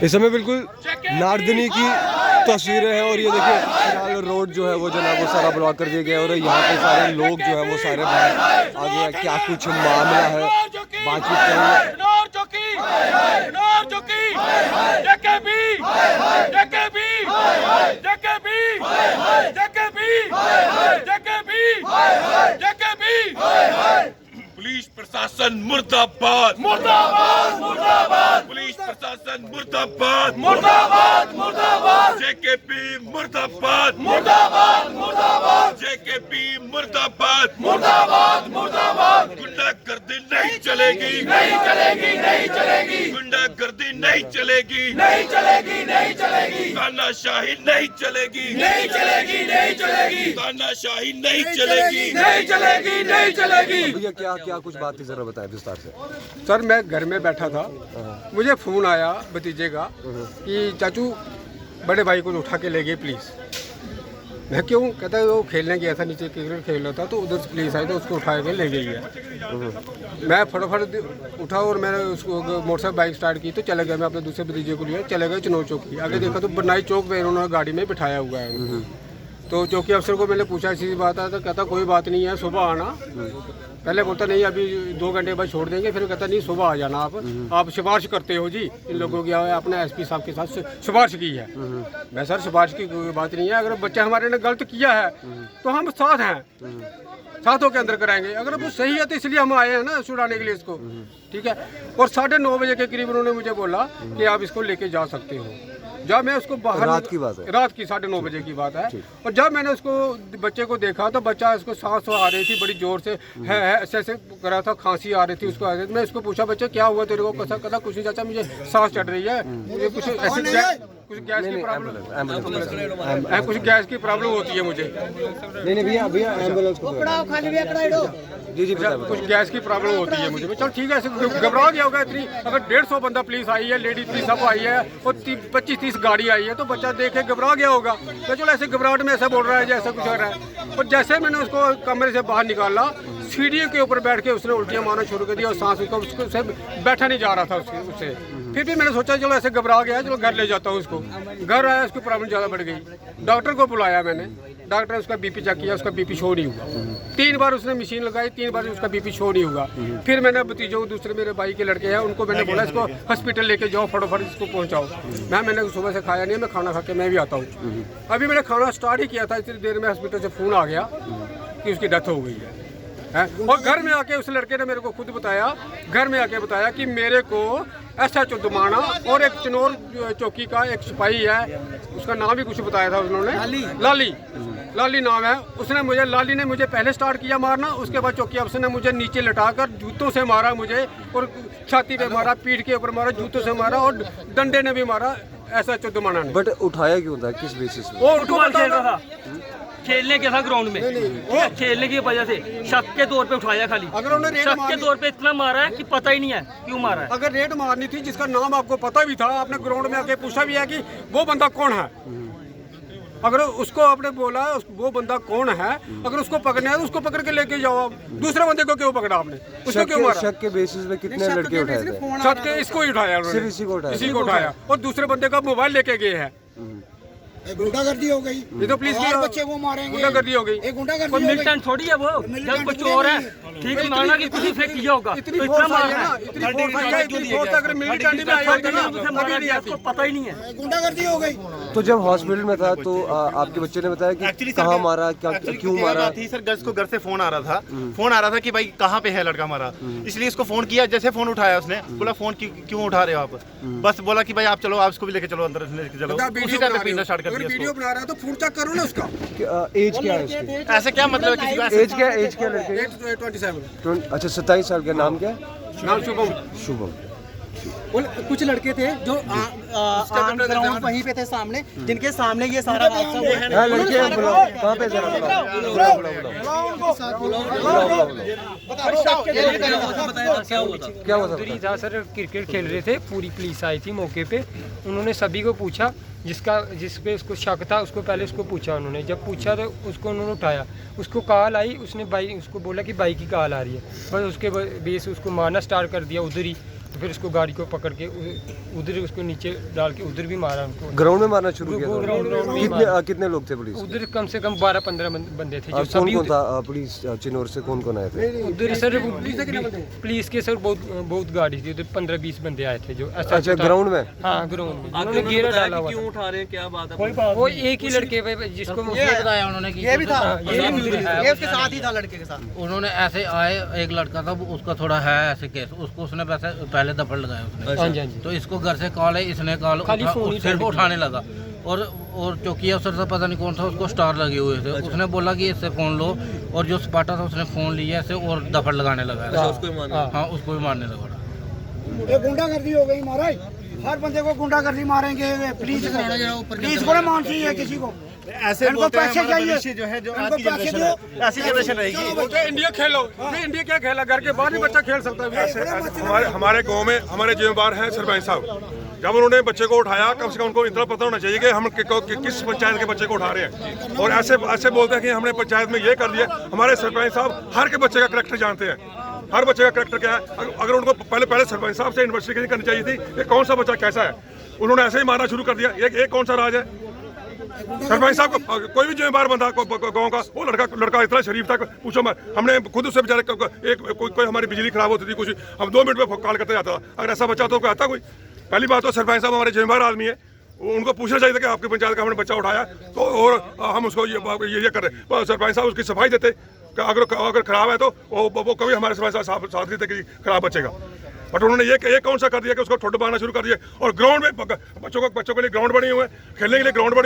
इस समय बिल्कुल नारदनी की तस्वीरें हैं और ये देखिए फिलहाल रोड जो है वो जो है वो सारा ब्लॉक कर दिया गया और यहाँ पे सारे लोग जो है वो सारे बाहर आ गए। क्या कुछ मामला है बातचीत करेंगे। पुलिस प्रशासन मुर्दाबाद मुर्दाबाद मुर्दाबाद। पुलिस प्रशासन मुर्दाबाद मुर्दाबाद मुर्दाबाद। जेकेपी मुर्दाबाद मुर्दाबाद मुर्दाबाद। जेकेपी मुर्दाबाद मुर्दाबाद मुर्दाबाद। गुंडागर्दी नहीं चलेगी नहीं चलेगी नहीं चलेगी। गुंडागर्दी नहीं चलेगी नहीं चलेगी नहीं चलेगी। तानाशाही नहीं चलेगी नहीं चलेगी नहीं चलेगी। तानाशाही नहीं चलेगी नहीं चलेगी नहीं चलेगी। भैया क्या क्या कुछ बात थी जरा बताएं विस्तार से। सर मैं घर में बैठा था, मुझे फ़ोन आया भतीजे का कि चाचू बड़े भाई को उठा के ले गए पुलिस। मैं क्यों? कहता है वो खेलने गया था, नीचे क्रिकेट खेल रहा था तो उधर से पुलिस आई तो उसको उठा के ले गई है। मैं फटाफट उठा और मैंने उसको मोटरसाइकिल बाइक स्टार्ट की तो चले गए। मैं अपने दूसरे भतीजे को लिए चले गए चनौर चौक की। आगे देखा तो बनाई चौक पे इन्होंने गाड़ी में बिठाया हुआ है। तो चौकी अफसर को मैंने पूछा ऐसी बात है तो कहता कोई बात नहीं है, सुबह आना। पहले बोलता नहीं अभी 2 घंटे बाद छोड़ देंगे, फिर कहता नहीं सुबह आ जाना आप सिफारिश करते हो जी इन लोगों की। आपने एसपी साहब के साथ सिफारिश की है। मैं सर सिफारिश की कोई बात नहीं है, अगर बच्चे हमारे ने गलत किया है तो हम साथ हैं, साथों के अंदर कराएंगे। अगर वो सही है तो इसलिए हम आए हैं ना छुड़ाने के लिए इसको, ठीक है। और 9:30 बजे के करीब उन्होंने मुझे बोला कि आप इसको लेके जा सकते हो। जब मैं उसको बाहर, रात की बात है, रात की 9:30 बजे की बात है। और जब मैंने उसको बच्चे को देखा तो बच्चा उसको सांस आ रही थी बड़ी जोर से, है ऐसे ऐसे कर रहा था, खांसी आ रही थी उसको। मैं उसको पूछा बच्चा क्या हुआ तेरे को? कैसा कहता कुछ नहीं चाचा मुझे सांस चढ़ रही है, मुझे कुछ ऐसे कुछ गैस की प्रॉब्लम, कुछ गैस की प्रॉब्लम होती है मुझे। नहीं भैया भैया एम्बुलेंस को जी जी कुछ गैस की प्रॉब्लम होती है मुझे। चल ठीक है, ऐसे घबरा गया होगा इतनी। अगर 150 बंदा पुलिस आई है, लेडीज भी सब आई है और 25-30 गाड़ी आई है तो बच्चा देख के घबरा गया होगा। तो चलो ऐसे घबराहट में ऐसा बोल रहा है जैसा कुछ हो रहा है। और जैसे मैंने उसको कमरे से बाहर निकाला, सीढ़ी के ऊपर बैठ के उसने उल्टियाँ मारना शुरू कर दिया और सांस उसको बैठा नहीं जा रहा था उससे। फिर भी मैंने सोचा चलो ऐसे घबरा गया, चलो घर ले जाता हूँ उसको। घर आया, उसकी प्रॉब्लम ज़्यादा बढ़ गई। डॉक्टर को बुलाया मैंने, डॉक्टर ने उसका बीपी चेक किया, उसका बीपी शो नहीं हुआ। 3 बार उसने मशीन लगाई, 3 बार उसका बीपी शो नहीं हुआ। फिर मैंने भतीजों को, दूसरे मेरे भाई के लड़के हैं, उनको मैंने बोला इसको हॉस्पिटल लेके जाओ, फटाफट इसको पहुँचाओ। मैंने सुबह से खाया नहीं, मैं खाना खा के मैं भी आता हूँ। अभी मैंने खाना स्टार्ट ही किया था, इतनी देर में हॉस्पिटल से फ़ोन आ गया कि उसकी डेथ हो गई है। और घर में आके उस लड़के ने मेरे को खुद बताया, घर में आके बताया कि मेरे को SHO दुमाना और एक चनौर चौकी का एक सिपाही है, उसका नाम भी कुछ बताया था उन्होंने, लाली नाम है। उसने मुझे, लाली ने मुझे पहले स्टार्ट किया मारना, उसके बाद चौकी अफसर ने मुझे नीचे लटाकर जूतों से मारा मुझे, और छाती पे मारा, पीठ के ऊपर मारा, जूतों से मारा और डंडे ने भी मारा SHO दुमाना ने। बट उठाया क्यों था, किस बेसिस पे? वो फुटबॉल खेल रहा था, खेलने के था ग्राउंड में, खेलने की वजह से शक के तौर पे उठाया खाली। अगर उन्होंने शक के तौर पे इतना मारा है कि पता ही नहीं है क्यों मारा है। अगर रेड मारनी थी जिसका नाम आपको पता भी था, आपने ग्राउंड में आके पूछा भी है कि वो बंदा कौन है। अगर उसको आपने बोला वो बंदा कौन है, अगर उसको पकड़ना है तो उसको पकड़ के लेके जाओ। दूसरे बंदे को क्यों पकड़ा आपने? उसको क्यों मारा? शक के बेसिस पे कितने लड़के उठाए थे? शक के इसको ही उठाया उन्होंने, सिर्फ इसी को उठाया और दूसरे बंदे का मोबाइल लेके गए हैं। गुंडागर्दी हो गई, ये तो पुलिस की बच्चे वो मारेंगे, गुंडागर्दी हो गई। कोई मिलिटेंट थोड़ी है वो, जब कुछ और है ठीक माना कि कुछ फेंक किया होगा। इतनी फोर्स आई है ना, इतनी फोर्स अगर मिलिटेंट में आई होती ना अभी नहीं आती। पता ही नहीं है, गुंडागर्दी हो गई। तो जब हॉस्पिटल में था तो आपके बच्चे ने बताया कि कहाँ मारा, क्यों मारा? थी सर, घर को घर से फोन आ रहा था कि भाई कहाँ पे है लड़का हमारा, इसलिए इसको फोन किया। जैसे फोन उठाया उसने बोला फोन क्यों उठा रहे हो आप? बस बोला कि भाई आप चलो, आप इसको भी लेके चलो अंदर, लेके चलो। उसी टाइम पे पीना स्टार्ट कर दिया। वीडियो बना रहा है तो फोन चेक करो ना उसका। एज क्या है उसकी? ऐसे क्या मतलब है किसी का? एज क्या लड़के? 27। अच्छा 27 साल का। नाम क्या? नाम शुभम। कुछ लड़के थे जो ग्राउंड वहीं पे थे सामने, जिनके सामने ये सारा हादसा हुआ है। हाँ लड़के कहाँ पे जरा क्या हुआ था? सर क्रिकेट खेल रहे थे, पूरी पुलिस आई थी मौके पे। उन्होंने सभी को पूछा, जिस पे उसको शक था उसको पहले उसको पूछा उन्होंने। जब पूछा तो उसको उन्होंने उठाया, उसको कॉल आई, उसने उसको बोला कि बाइक की कॉल आ रही है, बस उसके बेस उसको मारना स्टार्ट कर दिया उधर ही। तो फिर उसको गाड़ी को पकड़ के उधर उसको नीचे डाल के उधर भी मारा उनको। ग्राउंड में मारना शुरू किया था? ग्राउंड में कितने लोग थे पुलिस? उधर कम से कम 12-15 बंदे थे। जो कौन सभी कौन था पुलिस चिनौर से कौन कौन आए थे? उधर सर पुलिस के सर बहुत गाड़ी थी उधर 15-20 बंदे आए थे जो अच्छा ग्राउंड में? हाँ ग्राउंड में उन्होंने घेरा डाला हुआ। क्यों उठा रहे हैं, क्या बात है? वो एक ही लड़के पे जिसको बताया उन्होंने कि ये भी था, ये उसके साथ ही था, लड़के के साथ। उन्होंने ऐसे आए, एक लड़का था उसका थोड़ा है ऐसे केस, उसको उसने वैसे पहले दफड़ लगाया उसने। हाँ जी। तो इसको घर से कॉल है, इसने कॉल सिर्फ उठाने लगा और चौकी अफसर था पता नहीं कौन था, उसको स्टार लगे हुए थे। उसने बोला कि इससे फ़ोन लो, और जो स्पाटा था उसने फ़ोन लिया ऐसे और दफड़ लगाने लगा। हाँ उसको भी मारने लगा। ये गुंडागर्दी हो गई महाराज, हर बंदे को गुंडागर्दी मारेंगे पुलिस को ना मानती है किसी को। ऐसे बोलते हैं हमारा भविष्य जो है, जो आज की जनरेशन है, ऐसी जनरेशन रहेगी। बोलते हैं इंडिया खेलो, इंडिया क्या खेला, घर के बाहर भी बच्चा खेल सकता है। हमारे गांव में हमारे जिम्मेदार हैं सरपंच साहब। जब उन्होंने बच्चे को उठाया, कम से कम उनको इतना पता होना चाहिए कि हम किस पंचायत के बच्चे को उठा रहे हैं। और ऐसे बोलते हैं कि हमने पंचायत में ये कर दिया। हमारे सरपंच साहब हर के बच्चे का करैक्टर जानते हैं, हर बच्चे का करैक्टर क्या है। अगर उनको पहले सरपंच साहब से इन्वेस्टिगेशन करनी चाहिए थी ये कौन सा बच्चा कैसा है। उन्होंने ऐसे ही मारना शुरू कर दिया। ये कौन सा राज है? सरपंच साहब को कोई भी जिम्मेदार बंदा गांव का, वो लड़का इतना शरीफ था, पूछो मत। हमने खुद उससे बेचारे कोई हमारी बिजली खराब होती थी, कुछ हम 2 मिनट में कॉल करते जाता था। अगर ऐसा बच्चा तो कोई आता कोई? पहली बात तो सरपंच साहब हमारे जिम्मेदार आदमी है, उनको पूछना चाहिए था कि आपकी पंचायत का हमने बच्चा उठाया तो, और हम उसको ये कर रहे। सरपंच साहब उसकी सफाई देते। अगर खराब है तो वो कभी हमारे सरपंच साहब साथ देते कि खराब बचेगा। बट उन्होंने ये कौन सा कर दिया कि उसको ठुड्ड मारना शुरू कर दिया। और ग्राउंड में बच्चों के लिए ग्राउंड बने हुए हैं, खेलने के लिए ग्राउंड